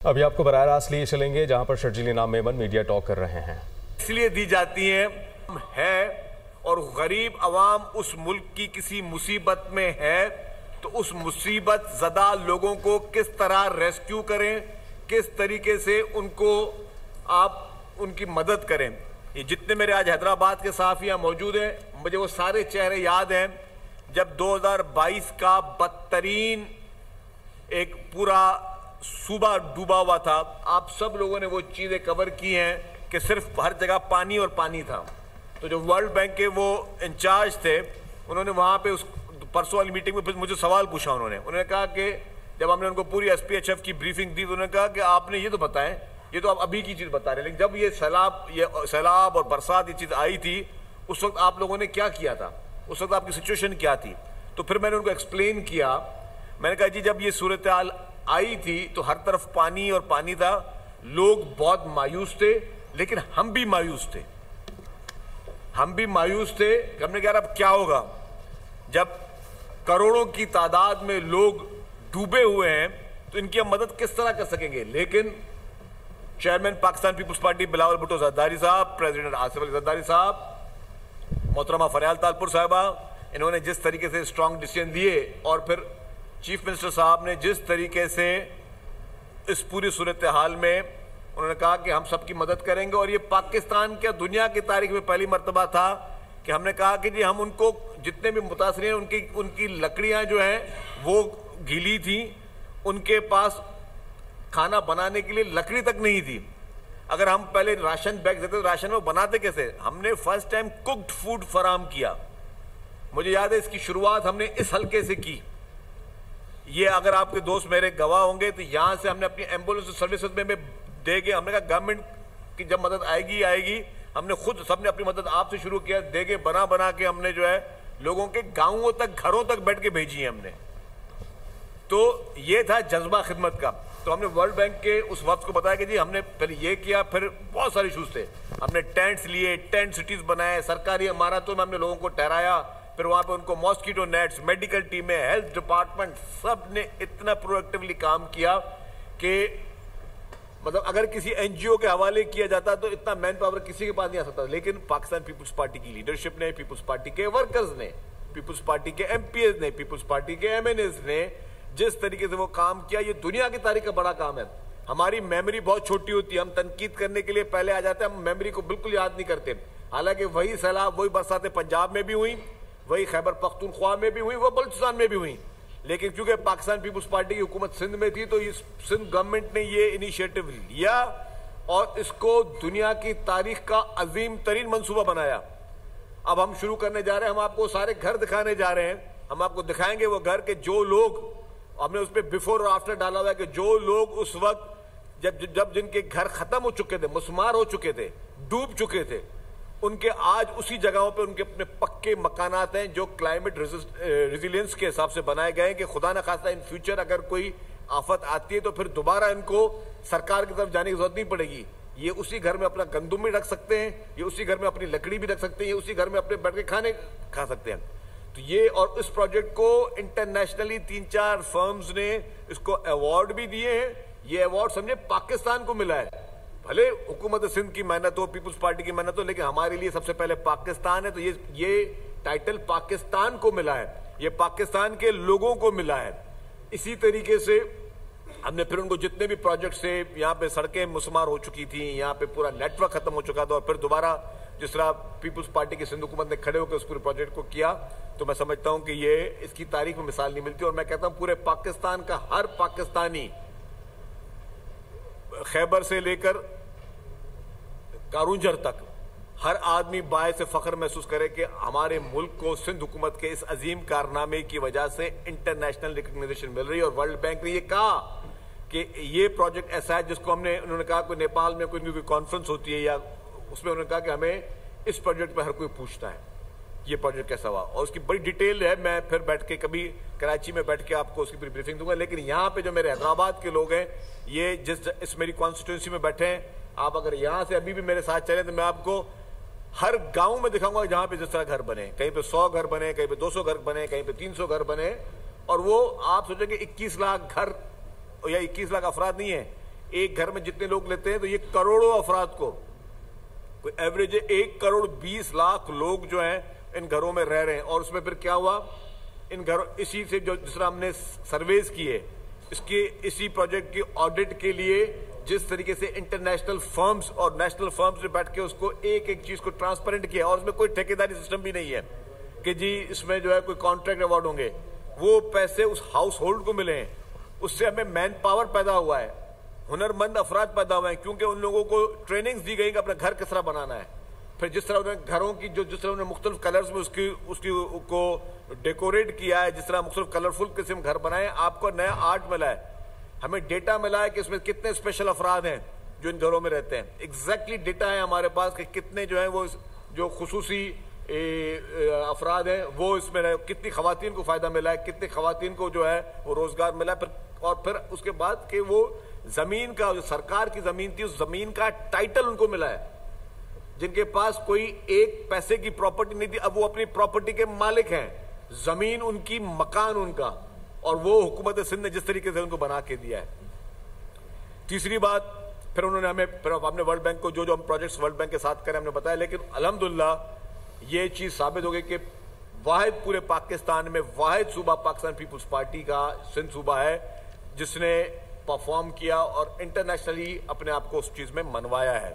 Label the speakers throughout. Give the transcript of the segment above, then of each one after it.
Speaker 1: अभी आपको बराह रास्त लिए चलेंगे जहां पर शर्जील इनाम मेमन मीडिया टॉक कर रहे हैं।
Speaker 2: इसलिए दी जाती है और गरीब अवाम उस मुल्क की किसी मुसीबत में है तो उस मुसीबत ज़दा लोगों को किस तरह रेस्क्यू करें, किस तरीके से उनको आप उनकी मदद करें। ये जितने मेरे आज हैदराबाद के सहाफ़ियाँ मौजूद हैं, मुझे वो सारे चेहरे याद हैं जब 2022 का बदतरीन एक पूरा सूबा डूबा हुआ था। आप सब लोगों ने वो चीज़ें कवर की हैं कि सिर्फ हर जगह पानी और पानी था। तो जो वर्ल्ड बैंक के वो इंचार्ज थे, उन्होंने वहाँ पे उस परसों वाली मीटिंग में फिर मुझे सवाल पूछा। उन्होंने कहा कि जब हमने उनको पूरी SPHF की ब्रीफिंग दी तो उन्होंने कहा कि आपने ये तो बताएं, ये तो आप अभी की चीज़ बता रहे हैं, लेकिन जब ये सैलाब और बरसात ये चीज़ आई थी उस वक्त आप लोगों ने क्या किया था, उस वक्त आपकी सिचुएशन क्या थी। तो फिर मैंने उनको एक्सप्लेन किया। मैंने कहा जी जब ये सूरत हाल आई थी तो हर तरफ पानी और पानी था, लोग बहुत मायूस थे, लेकिन हम भी मायूस थे। हमने कहा अब क्या होगा जब करोड़ों की तादाद में लोग डूबे हुए हैं, तो इनकी हम मदद किस तरह कर सकेंगे। लेकिन chairman Pakistan Peoples Party Bilawal Bhutto Zardari साहब, प्रेसिडेंट आसिफ अली जरदारी साहब, मोहतरमा फरियाल तालपुर साहिबा, इन्होंने जिस तरीके से स्ट्रांग डिसीजन दिए और फिर चीफ मिनिस्टर साहब ने जिस तरीके से इस पूरी सूरत हाल में उन्होंने कहा कि हम सबकी मदद करेंगे। और ये पाकिस्तान के दुनिया की तारीख में पहली मर्तबा था कि हमने कहा कि जी हम उनको जितने भी मुतासरीन हैं उनकी लकड़ियां जो हैं वो गीली थी, उनके पास खाना बनाने के लिए लकड़ी तक नहीं थी। अगर हम पहले राशन बैग देते तो राशन वो बनाते कैसे। हमने फर्स्ट टाइम कुक्ड फूड फराम किया। मुझे याद है इसकी शुरुआत हमने इस हल्के से की। ये अगर आपके दोस्त मेरे गवाह होंगे तो यहाँ से हमने अपनी एम्बुलेंस सर्विसेज में देंगे। हमने कहा गवर्नमेंट की जब मदद आएगी हमने खुद सबने अपनी मदद आपसे शुरू किया, देंगे बना के हमने जो है लोगों के गांवों तक घरों तक बैठ के भेजी है हमने। तो ये था जज्बा खिदमत का। तो हमने वर्ल्ड बैंक के उस वक्त को बताया कि जी हमने पहले ये किया, फिर बहुत सारे इशूज थे। हमने टेंट्स लिए, टेंट सिटीज बनाए, सरकारी इमारतों में हमने लोगों को ठहराया, फिर वहाँ पे उनको मॉस्किटो नेट्स, मेडिकल टीमें, हेल्थ डिपार्टमेंट सब ने इतना प्रोएक्टिवली काम किया कि मतलब अगर किसी NGO के हवाले किया जाता तो इतना मैन पावर किसी के पास नहीं आ सकता। लेकिन पाकिस्तान पीपुल्स पार्टी की लीडरशिप ने, पीपुल्स पार्टी के वर्कर्स ने, पीपुल्स पार्टी के MPs ने, पीपुल्स पार्टी के MNAs ने जिस तरीके से वो काम किया, ये दुनिया की तारीख का बड़ा काम है। हमारी मेमोरी बहुत छोटी होती है, हम तनकीद करने के लिए पहले आ जाते हैं, हम मेमोरी को बिल्कुल याद नहीं करते। हालांकि वही सैलाब, वही बरसातें पंजाब में भी हुई, वही खैबर पख्तूनख्वा में भी हुई, वो बलूचिस्तान में भी हुई। लेकिन क्योंकि पाकिस्तान पीपुल्स पार्टी की हुकूमत सिंध में थी तो इस सिंध गवर्नमेंट ने ये इनिशिएटिव लिया और इसको दुनिया की तारीख का अजीम तरीन मंसूबा बनाया। अब हम शुरू करने जा रहे हैं, हम आपको सारे घर दिखाने जा रहे हैं। हम आपको दिखाएंगे वो घर के जो लोग, हमने उस पर बिफोर और आफ्टर डाला हुआ है कि जो लोग उस वक्त जब जिनके घर खत्म हो चुके थे, मुसमार हो चुके थे, डूब चुके थे, उनके आज उसी जगहों पे उनके अपने पक्के मकानात हैं जो क्लाइमेट रेजिलियंस के हिसाब से बनाए गए हैं कि खुदा न खास्ता इन फ्यूचर अगर कोई आफत आती है तो फिर दोबारा इनको सरकार की तरफ जाने की जरूरत नहीं पड़ेगी। ये उसी घर में अपना गंदुम भी रख सकते हैं, ये उसी घर में अपनी लकड़ी भी रख सकते हैं, ये उसी घर में अपने बैठ के खाने खा सकते हैं। तो ये और इस प्रोजेक्ट को इंटरनेशनली 3-4 फर्म्स ने इसको अवार्ड भी दिए हैं। ये अवार्ड समझे पाकिस्तान को मिला है, भले हुकूमत सिंध की मेहनत हो, पीपुल्स पार्टी की मेहनत हो, लेकिन हमारे लिए सबसे पहले पाकिस्तान है। तो ये टाइटल पाकिस्तान को मिला है, ये पाकिस्तान के लोगों को मिला है। इसी तरीके से हमने फिर उनको जितने भी प्रोजेक्ट से, यहाँ पे सड़कें मुसमार हो चुकी थी, यहाँ पे पूरा नेटवर्क खत्म हो चुका था, और फिर दोबारा जिस तरह पीपुल्स पार्टी की सिंध हुकूमत ने खड़े होकर उस पूरे प्रोजेक्ट को किया, तो मैं समझता हूँ कि ये इसकी तारीख में मिसाल नहीं मिलती। और मैं कहता हूँ पूरे पाकिस्तान का हर पाकिस्तानी, खैबर से लेकर कारूंजर तक, हर आदमी बायस फख्र महसूस करे कि हमारे मुल्क को सिंध हुकूमत के इस अजीम कारनामे की वजह से इंटरनेशनल रिकग्निशन मिल रही है। और वर्ल्ड बैंक ने ये कहा कि ये प्रोजेक्ट ऐसा है जिसको उन्होंने कहा कोई नेपाल में कोई कॉन्फ्रेंस होती है या उसमें उन्होंने कहा कि हमें इस प्रोजेक्ट पर हर कोई पूछता है ये प्रोजेक्ट कैसा हुआ, और उसकी बड़ी डिटेल है। मैं फिर बैठ के कभी कराची में बैठ के आपको उसकी पूरी ब्रीफिंग दूंगा। लेकिन यहाँ पे जो मेरे हैदराबाद के लोग हैं, ये इस मेरी कॉन्स्टिट्यूंसी में बैठे हैं, आप अगर यहाँ से अभी भी मेरे साथ चले तो मैं आपको हर गांव में दिखाऊंगा जहां पे जिस तरह घर बने, कहीं पे 100 घर बने, कहीं पे 200 घर बने, कहीं पे 300 घर बने। और वो आप सोचेंगे 21 लाख घर या 21 लाख अफराद नहीं है, एक घर में जितने लोग लेते हैं तो ये करोड़ों अफराद को, कोई एवरेज 1,20,00,000 लोग जो हैं इन घरों में रह रहे हैं। और उसमें फिर क्या हुआ, इन घरों इसी से जो जिस तरह हमने सर्वेज किए, इसके इसी प्रोजेक्ट की ऑडिट के लिए जिस तरीके से इंटरनेशनल फर्म्स और नेशनल फर्म्स ने बैठ के उसको एक एक चीज को ट्रांसपेरेंट किया, और उसमें कोई ठेकेदारी सिस्टम भी नहीं है कि जी इसमें जो है कोई कॉन्ट्रैक्ट अवार्ड होंगे। वो पैसे उस हाउस होल्ड को मिले हैं, उससे हमें मैन पावर पैदा हुआ है, हुनरमंद अफराद पैदा हुए हैं, क्योंकि उन लोगों को ट्रेनिंग्स दी गई कि अपना घर किस तरह बनाना है। फिर जिस तरह उन्होंने घरों की जिस तरह उन्होंने मुख्तलिफ कलर्स में उसकी को डेकोरेट किया है, जिस तरह मुख्तलिफ कलरफुल किस्म घर बनाए, आपको नया आर्ट मिला है। हमें डेटा मिला है कि इसमें कितने स्पेशल अफराद हैं जो इन घरों में रहते हैं। एग्जैक्टली डेटा है हमारे पास कि कितने जो है वो जो खुसूसी अफराद हैं वो इसमें रहे, कितनी खवातीन को फायदा मिला है, कितनी खवातीन को जो है वो रोजगार मिला है। और फिर उसके बाद कि वो जमीन का, जो सरकार की जमीन थी, उस जमीन का टाइटल उनको मिला है। जिनके पास कोई एक पैसे की प्रॉपर्टी नहीं थी, अब वो अपनी प्रॉपर्टी के मालिक हैं, जमीन उनकी, मकान उनका, और वो हुकूमत सिंध ने जिस तरीके से उनको बना के दिया है। तीसरी बात, फिर उन्होंने हमने वर्ल्ड बैंक को जो हम प्रोजेक्ट्स वर्ल्ड बैंक के साथ करें हमने बताया, लेकिन अल्हम्दुलिल्लाह ये चीज साबित हो गई कि वाहिद पूरे पाकिस्तान में वाहिद सूबा पाकिस्तान पीपुल्स पार्टी का सिंध सूबा है जिसने परफॉर्म किया और इंटरनेशनली अपने आप को उस चीज में मनवाया है।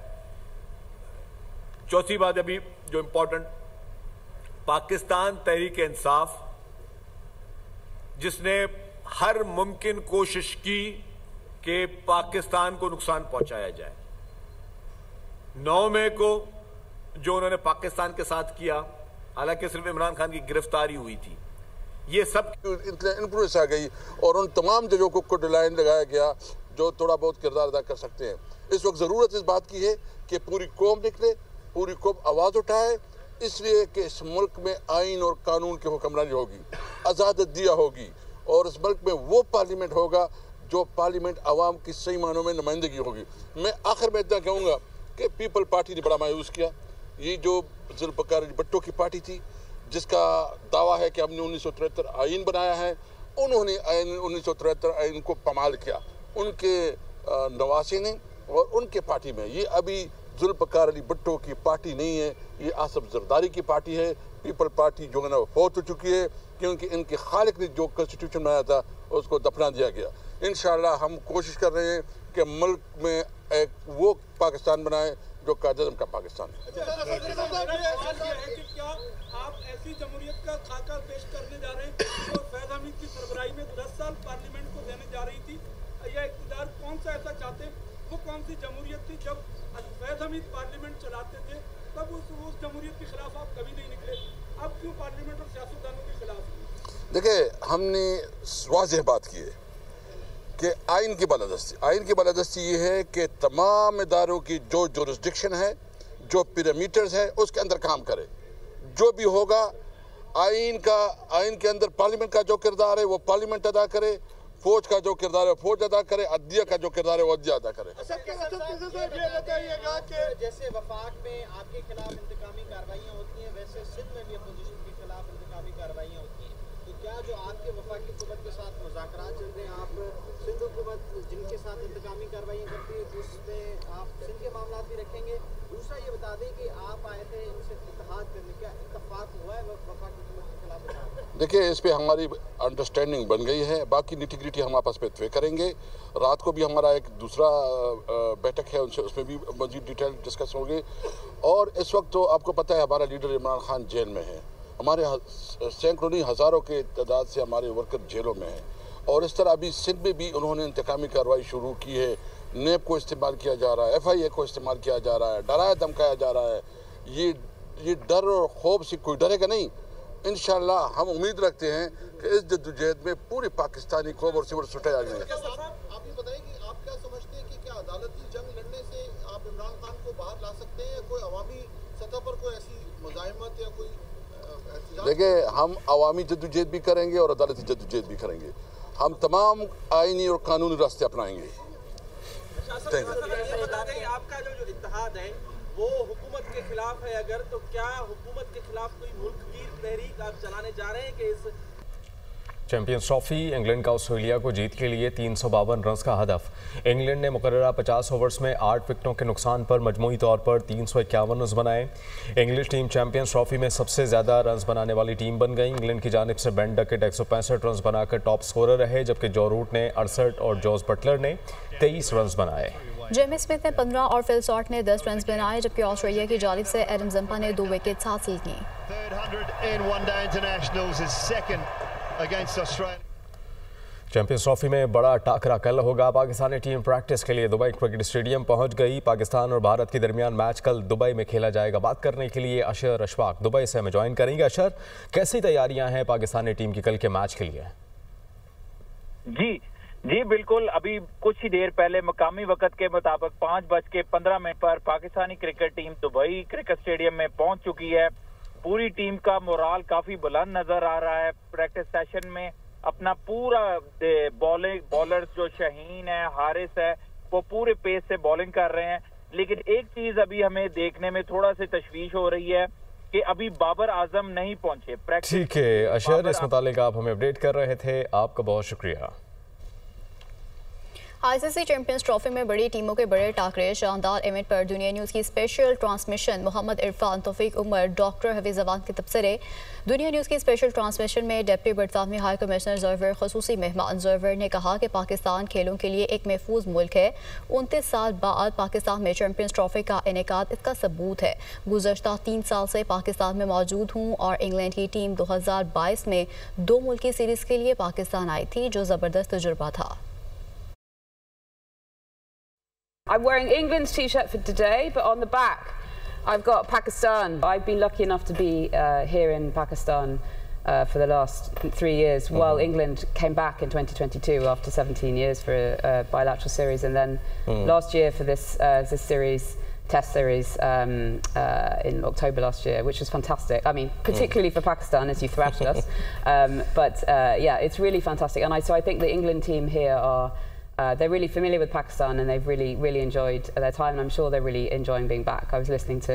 Speaker 2: चौथी बात अभी जो इंपॉर्टेंट, पाकिस्तान तहरीक इंसाफ जिसने हर मुमकिन कोशिश की कि पाकिस्तान को नुकसान पहुंचाया जाए। 9 मई को जो उन्होंने पाकिस्तान के साथ किया, हालांकि सिर्फ इमरान खान की गिरफ्तारी हुई थी, ये सब
Speaker 3: इन्फ्लुएंस आ गई और उन तमाम जजों को लाइन लगाया गया जो थोड़ा बहुत किरदार अदा कर सकते हैं। इस वक्त ज़रूरत इस बात की है कि पूरी कौम निकले, पूरी कौम आवाज़ उठाए, इसलिए कि इस मुल्क में आइन और कानून की हुक्मरानी होगी, आज़ाद दिया होगी, और इस मुल्क में वो पार्लियामेंट होगा जो पार्लियामेंट आवाम की सही मानों में नुमाइंदगी होगी। मैं आखिर में इतना कहूँगा कि पीपल पार्टी ने बड़ा मायूस किया। ये जो जुल्फ़िकार अली भुट्टो की पार्टी थी जिसका दावा है कि हमने 1973 आइन बनाया है, उन्होंने 1973 आइन को पमाल किया उनके नवासे ने और उनके पार्टी में। ये अभी जुल्फ़िकार अली भुट्टो की पार्टी नहीं है, ये आसफ जरदारी की पार्टी है। पीपल पार्टी जो है ना फौत हो चुकी है क्योंकि इनके खालिक ने जो कॉन्स्टिट्यूशन बनाया था उसको दफना दिया गया। इंशाअल्लाह हम कोशिश कर रहे हैं कि मुल्क में एक वो पाकिस्तान बनाए जो कायद-ए-आज़म का पाकिस्तान है।
Speaker 4: क्या आप ऐसी जमहूरियत का खाका पेश करने जा रहे हैं जो फैज़ हमीद की सरबराही में 10 साल पार्लियामेंट को देने जा रही थी? या इक़्तिदार कौन सा ऐसा चाहते हैं? वो कौन सी जमहूरियत थी जब फैज़ हमीद पार्लियामेंट चलाते थे, तब उस जमहूरियत के खिलाफ आप कभी नहीं निकले, अब क्यों पार्लियामेंट और सियासतदानों के खिलाफ?
Speaker 3: देखिए, हमने वाज़ेह बात की है कि आइन की बालादस्ती ये है कि तमाम इदारों की जो जुरिस्डिक्शन है, जो पैरामीटर्स है, उसके अंदर काम करे। जो भी होगा आइन के अंदर पार्लियामेंट का जो किरदार है वो पार्लियामेंट अदा करे, फौज का जो किरदार है फौज अदा करे, अदलिया का जो किरदार है वो अदलिया अदा करे।
Speaker 5: जैसे वफाक में आपके खिलाफ इंतकामी कार्रवाइयाँ होती हैं, वैसे सिंध में भी अपोजिशन के खिलाफ इंतकामी कार्रवाइयाँ होती हैं। तो क्या जो आपके वफाकी हुकूमत के साथ मुज़ाकरात चल रहे हैं, आप सिंध हुकूमत जिनके साथ इंतकामी कार्रवाइयाँ करती है जिसमें आप सिंध के मामला भी रखेंगे? दूसरा ये बता दें कि आप आए थे इनसे इत्तेहाद करने, क्या इत्तेफाक हुआ है वफाकी हुकूमत के खिलाफ?
Speaker 3: देखिए, इस पे हमारी अंडरस्टैंडिंग बन गई है, बाकी निटी-ग्रिटी हम आपस में तय करेंगे। रात को भी हमारा एक दूसरा बैठक है, उनसे उसमें भी मज़ीद डिटेल डिस्कस होगी। और इस वक्त तो आपको पता है हमारा लीडर इमरान खान जेल में है, हमारे सैकड़ों नहीं हज़ारों के तादाद से हमारे वर्कर जेलों में हैं। और इस तरह अभी सिंध में भी उन्होंने इंतकामी कार्रवाई शुरू की है। नेब को इस्तेमाल किया जा रहा है, FIA को इस्तेमाल किया जा रहा है, डराया धमकाया जा रहा है। ये डर और खौफ से कोई डरेगा नहीं। इंशाअल्लाह हम उम्मीद रखते हैं कि इस जद्दोजहद में पूरे पाकिस्तानी कौम और सिविल सोसाइटी आ जाएंगे।
Speaker 6: आप ये बताइए कि आप क्या समझते हैं कि क्या अदालती जंग लड़ने से आप इमरान खान को बाहर ला सकते हैं, या कोई अवामी सतह पर कोई ऐसी मुज़ाहिमत या कोई?
Speaker 3: देखिए, हम अवामी जद्दोजहद भी करेंगे और अदालती जद्दोजहद भी करेंगे। हम तमाम आईनी और कानूनी रास्ते अपनाएंगे।
Speaker 5: आपका जो इत्तेहाद है वो हुकूमत के खिलाफ है, अगर तो क्या हुकूमत के खिलाफ कोई मुल्क गिर तहरीक आप चलाने जा रहे हैं कि इस
Speaker 1: चैंपियंस ट्रॉफी इंग्लैंड का ऑस्ट्रेलिया को जीत के लिए 352 रन का हदफ। इंग्लैंड ने मुकर्ररा 50 ओवर्स में 8 विकेटों के नुकसान पर मजमूई तौर पर 351 रन बनाए। इंग्लिश टीम चैंपियंस ट्रॉफी में सबसे ज़्यादा रन बनाने वाली टीम बन गई। इंग्लैंड की जानिब से बेन डकेट 165 रन बनाकर टॉप स्कोरर रहे, जबकि जो रूट ने 68 और जॉस बटलर ने 23 रन बनाए।
Speaker 7: जेमी स्मिथ ने 15 और फिल सॉल्ट ने 10 रन बनाए, जबकि ऑस्ट्रेलिया की जानिब से एडम जंपा ने 2 विकेट्स हासिल की।
Speaker 1: चैंपियंस ट्रॉफी में बड़ा टाकरा कल होगा। पाकिस्तानी टीम प्रैक्टिस के लिए दुबई क्रिकेट स्टेडियम पहुंच गई। पाकिस्तान और भारत के दरमियान मैच कल दुबई में खेला जाएगा। बात करने के लिए अशर अशफाक दुबई से हमें ज्वाइन करेंगे। अशर, कैसी तैयारियां हैं पाकिस्तानी टीम की कल के मैच के लिए?
Speaker 8: जी बिल्कुल, अभी कुछ ही देर पहले मकामी वक्त के मुताबिक 5:15 पर Pakistani cricket team Dubai cricket stadium में पहुंच चुकी है। पूरी टीम का मोराल काफी बुलंद नजर आ रहा है। प्रैक्टिस सेशन में अपना पूरा बॉलर्स जो शहीन है, हारिस है, वो पूरे पेस से बॉलिंग कर रहे हैं। लेकिन एक चीज अभी हमें देखने में थोड़ा सी तशवीश हो रही है कि अभी बाबर आजम नहीं पहुंचे प्रैक्टिस।
Speaker 1: ठीक है अशर, इस मुतालिक आप हमें अपडेट कर रहे थे, आपका बहुत शुक्रिया।
Speaker 7: आईसीसी चैंपियंस ट्रॉफी में बड़ी टीमों के बड़े टाकरे, शानदार इवेंट पर दुनिया न्यूज़ की स्पेशल ट्रांसमिशन। मोहम्मद इरफान, तौफीक उमर, डॉक्टर हफीज जवान के तबसरे। दुनिया न्यूज़ की स्पेशल ट्रांसमिशन में डिप्टी बरतानवी हाई कमिश्नर ज़रवर खसूसी मेहमान। ज़रवर ने कहा कि पाकिस्तान खेलों के लिए एक महफूज मुल्क है। 29 साल बाद पाकिस्तान में चैंपियंस ट्रॉफी का इनेकाद इसका सबूत है। गुज़श्ता 3 साल से पाकिस्तान में मौजूद हूँ और इंग्लैंड की टीम 2022 में 2 मुल्की सीरीज़ के लिए पाकिस्तान आई थी, जो ज़बरदस्त तजुर्बा था।
Speaker 9: I'm wearing England's t-shirt for today, but on the back I've got Pakistan. I've been lucky enough to be here in Pakistan for the last 3 years while England came back in 2022 after 17 years for a bilateral series, and then last year for this series, test series in October last year, which was fantastic. I mean, particularly for Pakistan, as you thrashed us. But yeah, it's really fantastic. And so I think the England team here are they're really familiar with Pakistan, and they've really enjoyed their time, and I'm sure they're really enjoying being back. I was listening to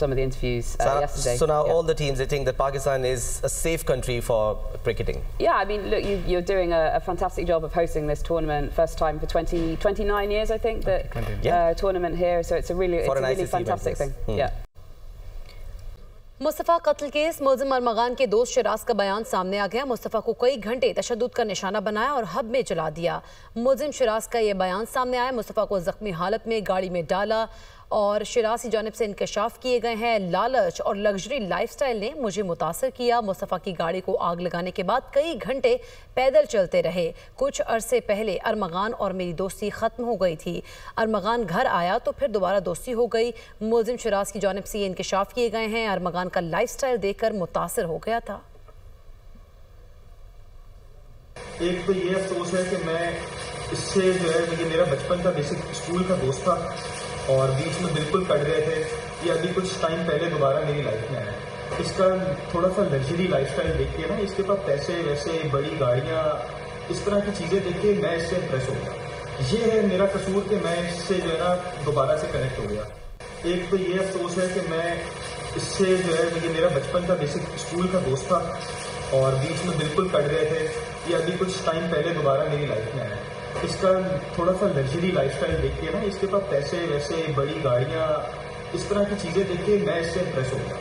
Speaker 9: some of the interviews yesterday.
Speaker 10: So now all the teams, they think that Pakistan is a safe country for cricketing.
Speaker 9: Yeah, I mean, look, you're doing a fantastic job of hosting this tournament. First time for 29 years, I think, that tournament here. So it's a really fantastic thing. Yeah.
Speaker 11: Mustafa कत्ल case, मुल्ज़िम अरमगान के दोस्त शिराज का बयान सामने आ गया। मुस्तफ़ा को कई घंटे तशद्दुद का निशाना बनाया और हब में जला दिया। मुल्ज़िम शिराज का ये बयान सामने आया। मुस्तफ़ा को ज़ख्मी हालत में गाड़ी में डाला और शिराज की जानिब से इंकशाफ किए गए हैं। लालच और लग्जरी लाइफस्टाइल ने मुझे मुतासर किया। मुस्तफ़ा की गाड़ी को आग लगाने के बाद कई घंटे पैदल चलते रहे। कुछ अरसे पहले अरमगान और मेरी दोस्ती ख़त्म हो गई थी। अरमगान घर आया तो फिर दोबारा दोस्ती हो गई। मुल्ज़िम शिराज की जानिब से ये इंकशाफ किए गए हैं। अरमगान का लाइफस्टाइल देखकर मुतासर हो गया था।
Speaker 12: एक तो ये अफसोस है कि मैं इससे जो है, ये मेरा बचपन का बेसिक स्कूल का दोस्त था और बीच में बिल्कुल कट गए थे। ये अभी कुछ टाइम पहले दोबारा मेरी लाइफ में आया। इसका थोड़ा सा लग्जरी लाइफस्टाइल देख के ना, इसके पास पैसे वैसे, बड़ी गाड़ियाँ, इस तरह की चीज़ें देख के मैं इससे इम्प्रेस हो गया। ये है मेरा कसूर कि मैं इससे जो है ना दोबारा से कनेक्ट हो गया। एक तो ये अफसोस है कि मैं इससे जो है, ये मेरा बचपन का बेसिक स्कूल का दोस्त था और बीच में बिल्कुल कट गए थे। ये अभी कुछ टाइम पहले दोबारा मेरी लाइफ में आया। इसका थोड़ा सा लग्जरी लाइफस्टाइल देख के ना, इसके पास पैसे वैसे, बड़ी गाड़ियाँ, इस तरह की चीज़ें देख के मैं इससे इम्प्रेस हो गया।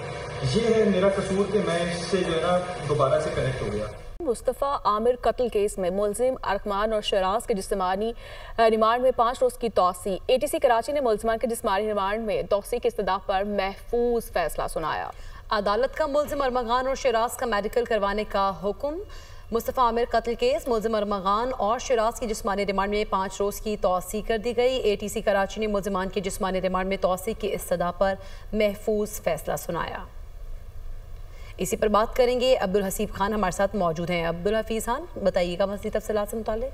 Speaker 12: ये है मेरा कसूर कि मैं इससे जो है ना दोबारा से कनेक्ट हो गया।
Speaker 13: मुस्तफ़ा आमिर कत्ल केस में मुल्ज़िम अरमान और शराज के जिस्मानी रिमांड में 5 रोज़ की तौसी। ATC कराची ने मुल्ज़िमान के जिस्मानी रिमांड में तौसी की इस्तदा पर महफूज फैसला सुनाया।
Speaker 11: अदालत का मुल्ज़िम अरमगान और शिराज का मेडिकल करवाने का हुक्म। मुस्तफ़ा आमिर कत्ल केस, मुल्ज़िम अरमगान और शिराज की जिस्मानी रिमांड में 5 रोज़ की तौसी कर दी गई। ATC कराची ने मुल्ज़िमान के जिस्मानी रिमांड में तौसी की इस्तदा पर महफूज फैसला सुनाया। इसी पर बात करेंगे। अब्दुल हसीब खान हमारे साथ मौजूद हैं। अब्दुल हफीज़ खान, बताइएगा मज़ीद तफ़सीलात से मुताल्लिक़।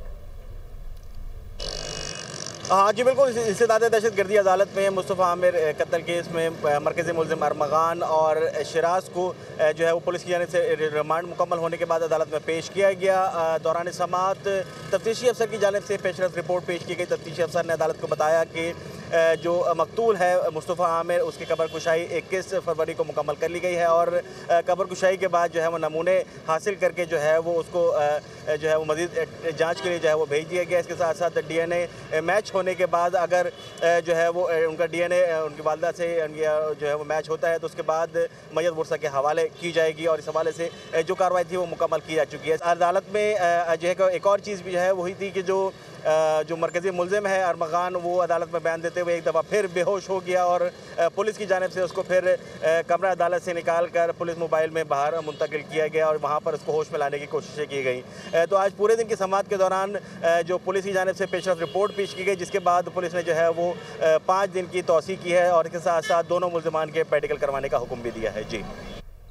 Speaker 5: हाँ जी बिल्कुल, इंसदाद दहशतगर्दी अदालत में मुस्तफ़ा आमिर कत्ल केस में मरकज़ी मुल्ज़िम अरमगान और शिराज को जो है वो पुलिस की जानिब से रिमांड मुकम्मल होने के बाद अदालत में पेश किया गया। दौरान समाअत तफ्तीशी अफसर की जानिब से पेशरफ रिपोर्ट पेश की गई। तफ्तीशी अफसर ने अदालत को बताया कि
Speaker 14: जो मकतूल है मुस्तफ़ा आमिर, उसकी कब्र कुशाई 21 फरवरी को मुकम्मल कर ली गई है और कब्र कुशाई के बाद जो है वो नमूने हासिल करके जो है वो उसको जो है वो मज़ीद जांच के लिए जो है वो भेज दिया गया। इसके साथ साथ डीएनए मैच होने के बाद अगर जो है वो उनका डीएनए उनकी वालदा से जो है वो मैच होता है तो उसके बाद मय्यत वर्सा के हवाले की जाएगी और इस हवाले से जो कार्रवाई थी वो मुकम्मल की जा चुकी है। अदालत में जो है एक और चीज़ भी है वही थी कि जो मरकज़ी मुलजिम है अरमगान, वो अदालत में बयान देते हुए एक दफ़ा फिर बेहोश हो गया और पुलिस की जानिब से उसको फिर कमरा अदालत से निकाल कर पुलिस मोबाइल में बाहर मुंतकिल किया गया और वहाँ पर उसको होश में लाने की कोशिशें की गई। तो आज पूरे दिन की समाअत के दौरान जो पुलिस की जानिब से पेशरफ रिपोर्ट पेश की गई, जिसके बाद पुलिस ने जो है वो 5 दिन की तौसीक़ की है और इसके साथ साथ दोनों मुलजिमान के मेडिकल करवाने का हुक्म भी दिया है। जी।